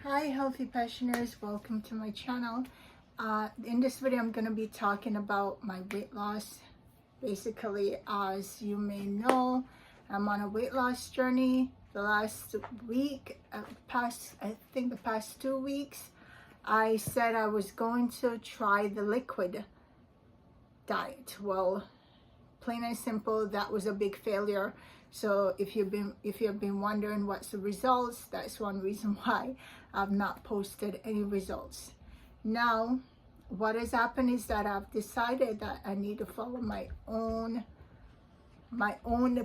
Hi healthy passioners, welcome to my channel. In this video I'm going to be talking about my weight loss. Basically, as you may know, I'm on a weight loss journey. The last week, I think the past 2 weeks, I said I was going to try the liquid diet. Well, plain and simple, that was a big failure. So if you've been wondering what's the results, that's one reason why I've not posted any results. Now, what has happened is that I've decided that I need to follow my own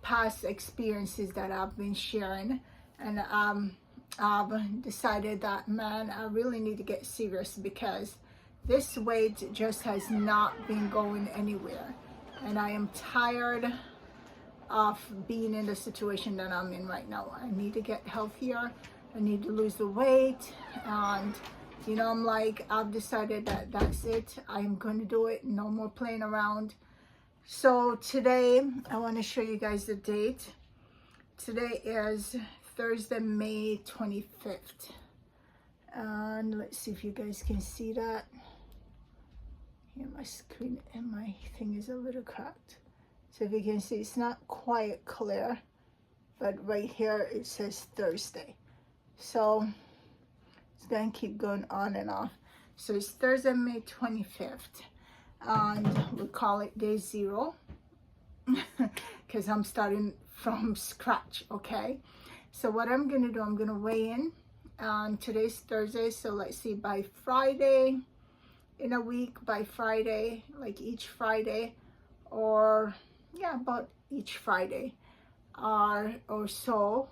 past experiences that I've been sharing, and I've decided that, man, I really need to get serious because this weight just has not been going anywhere, and I am tired of being in the situation that I'm in right now. I need to get healthier. I need to lose the weight, and I've decided that that's it. I'm going to do it. No more playing around. So today I want to show you guys the date. Today is Thursday, May 25th, and let's see if you guys can see that. Here, my screen and my thing is a little cracked. So if you can see, it's not quite clear, but right here it says Thursday. So it's going to keep going on and off. So it's Thursday, May 25th, and we'll call it day 0 because I'm starting from scratch, okay? So what I'm going to do, I'm going to weigh in, and today's Thursday, so let's see, by Friday, in a week, by Friday, like each Friday, or yeah, about each Friday or so,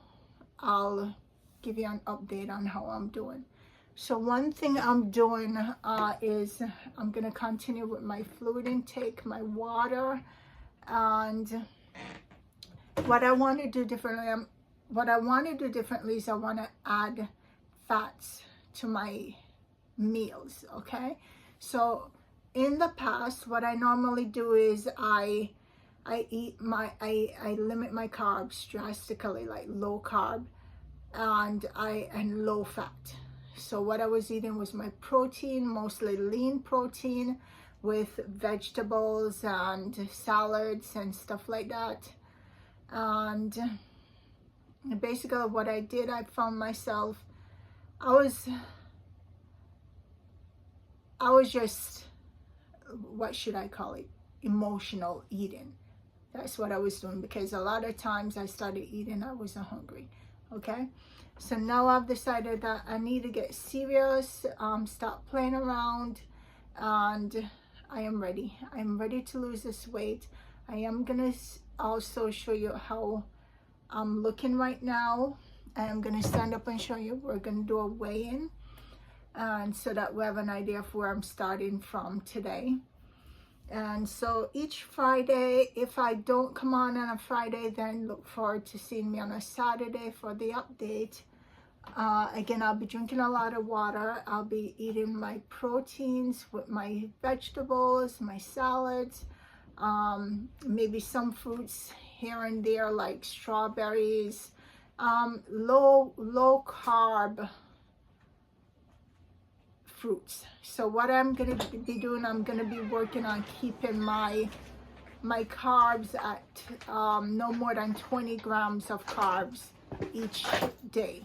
I'll give you an update on how I'm doing. So one thing I'm doing is I'm going to continue with my fluid intake, my water, and what I want to do differently is I want to add fats to my meals, okay? So in the past, what I normally do is I limit my carbs drastically, like low carb and low fat. So what I was eating was my protein, mostly lean protein with vegetables and salads and stuff like that. And basically what I did, I found myself, I was just, what should I call it? Emotional eating. That's what I was doing, because a lot of times I started eating, I wasn't hungry, okay? So now I've decided that I need to get serious, stop playing around, and I am ready. I'm ready to lose this weight. I am gonna also show you how I'm looking right now. I am gonna stand up and show you. We're gonna do a weigh-in, and so that we have an idea of where I'm starting from today. And so each Friday, if I don't come on a Friday, then look forward to seeing me on a Saturday for the update. Again, I'll be drinking a lot of water. I'll be eating my proteins with my vegetables, my salads, maybe some fruits here and there like strawberries, low carb fruits. So what I'm going to be doing, I'm going to be working on keeping my carbs at no more than 20 grams of carbs each day.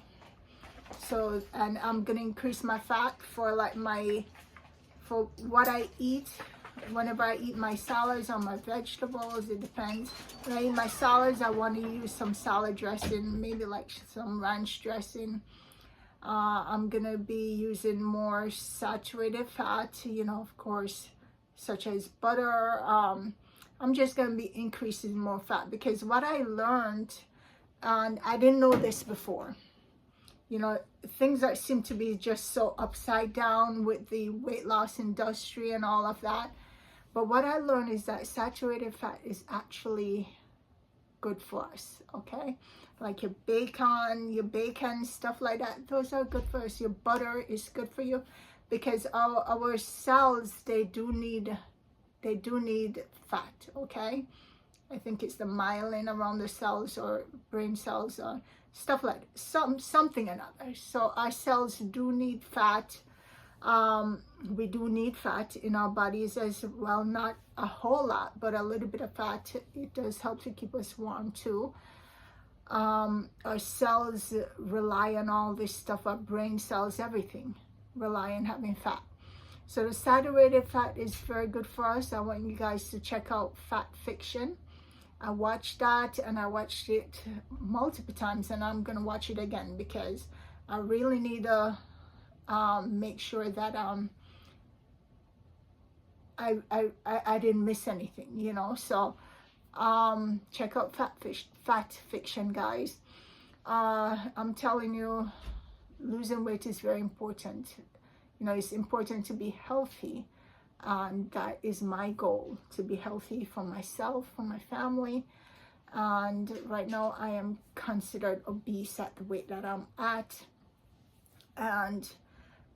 So, and I'm going to increase my fat for for what I eat. Whenever I eat my salads or my vegetables, it depends. When I eat my salads, I want to use some salad dressing, maybe like some ranch dressing. I'm gonna be using more saturated fat, of course, such as butter. I'm just gonna be increasing more fat, because what I learned, and I didn't know this before, things that seem to be just so upside down with the weight loss industry and all of that. But what I learned is that saturated fat is actually good for us, okay? Like your bacon, stuff like that, those are good for us. Your butter is good for you, because our cells, they do need fat, okay? I think it's the myelin around the cells or brain cells. stuff like something or another. So our cells do need fat. We do need fat in our bodies as well, not a whole lot, but a little bit of fat. It does help to keep us warm too. Our cells rely on all this stuff. Our brain cells, everything rely on having fat. So the saturated fat is very good for us. I want you guys to check out Fat Fiction. I watched that, and I watched it multiple times, and I'm gonna watch it again because I really need to make sure that I didn't miss anything, you know. So check out Fat Fiction, guys. I'm telling you, losing weight is very important. You know, it's important to be healthy, and that is my goal, to be healthy for myself, for my family. And right now I am considered obese at the weight that I'm at, and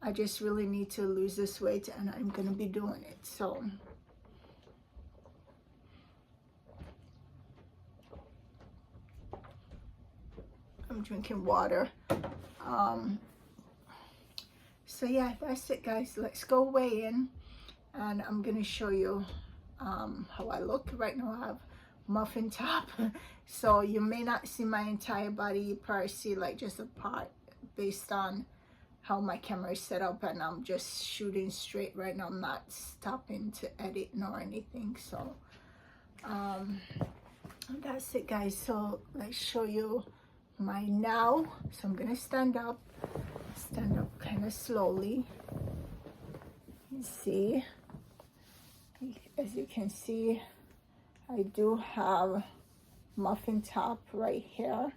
I just really need to lose this weight, and I'm gonna be doing it. So I'm drinking water. So yeah, that's it, guys. Let's go weigh in, and I'm gonna show you how I look. Right now I have muffin top, so you may not see my entire body. You probably see like just a part based on how my camera is set up, and I'm just shooting straight right now. I'm not stopping to edit nor anything. So that's it, guys. So let's show you my now. So I'm gonna stand up kind of slowly. You see, as you can see, I do have muffin top right here.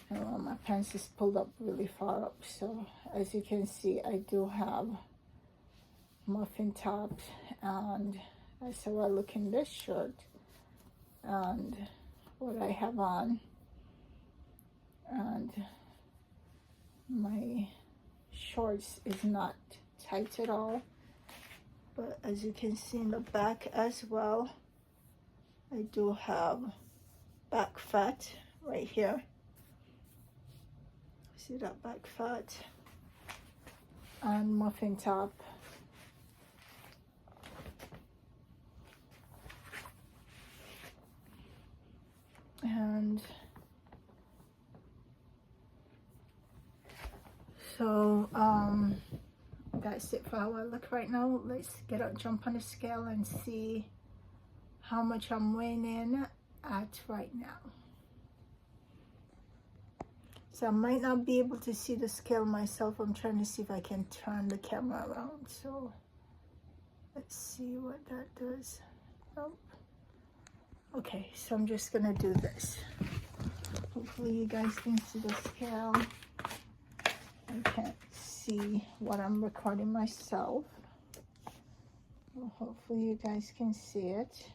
And my pants is pulled up really far up, so as you can see, I do have muffin top, and that's how I look in this shirt and what I have on. And my shorts is not tight at all, but as you can see in the back as well, I do have back fat right here. See that back fat? And muffin top. And so that's it for how I look right now. Let's get up, jump on the scale, and see how much I'm weighing in at right now. So I might not be able to see the scale myself. I'm trying to see if I can turn the camera around. So let's see what that does. Nope. Okay, so I'm just gonna do this. Hopefully you guys can see the scale. I can't see what I'm recording myself. Well, hopefully you guys can see it.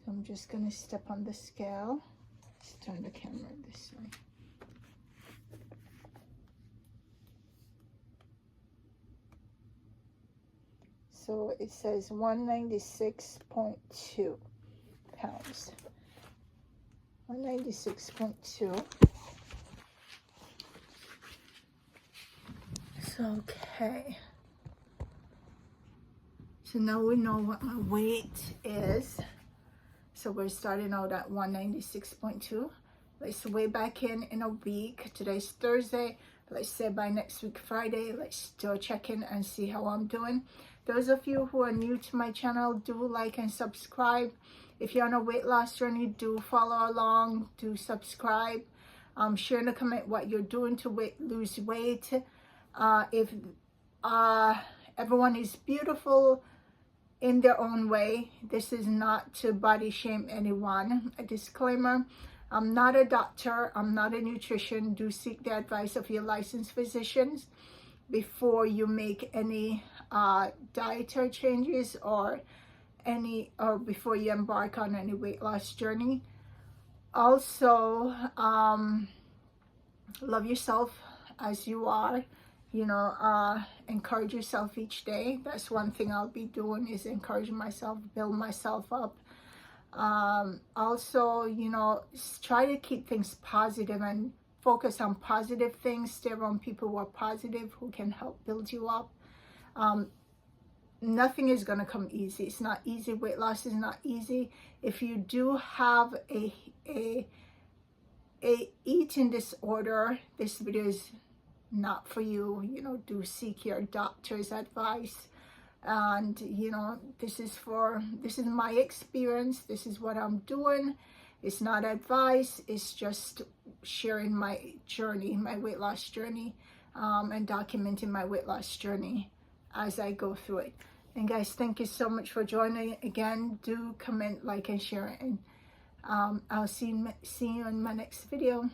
So I'm just gonna step on the scale. Let's turn the camera this way. So it says 196.2 pounds. 196.2. So, okay. So now we know what my weight is. So we're starting out at 196.2. Let's weigh back in a week. Today's Thursday. Let's say by next week, Friday, let's still check in and see how I'm doing. Those of you who are new to my channel, do like and subscribe. If you're on a weight loss journey, do follow along, do subscribe. Share in the comment what you're doing to lose weight. If everyone is beautiful in their own way, this is not to body shame anyone. A disclaimer, I'm not a doctor, I'm not a nutrition. Do seek the advice of your licensed physicians before you make any dietary changes or before you embark on any weight loss journey. Also, love yourself as you are. You know, encourage yourself each day. That's one thing I'll be doing, is encouraging myself, build myself up. Also, you know, try to keep things positive and focus on positive things. Stay around people who are positive, who can help build you up. Nothing is going to come easy. It's not easy. Weight loss is not easy. If you do have a eating disorder, this video is not for you. You know, do seek your doctor's advice. And you know, this is my experience. This is what I'm doing. It's not advice. It's just sharing my journey, my weight loss journey, and documenting my weight loss journey as I go through it. And guys, thank you so much for joining. Again, do comment, like, and share, and I'll see you in my next video.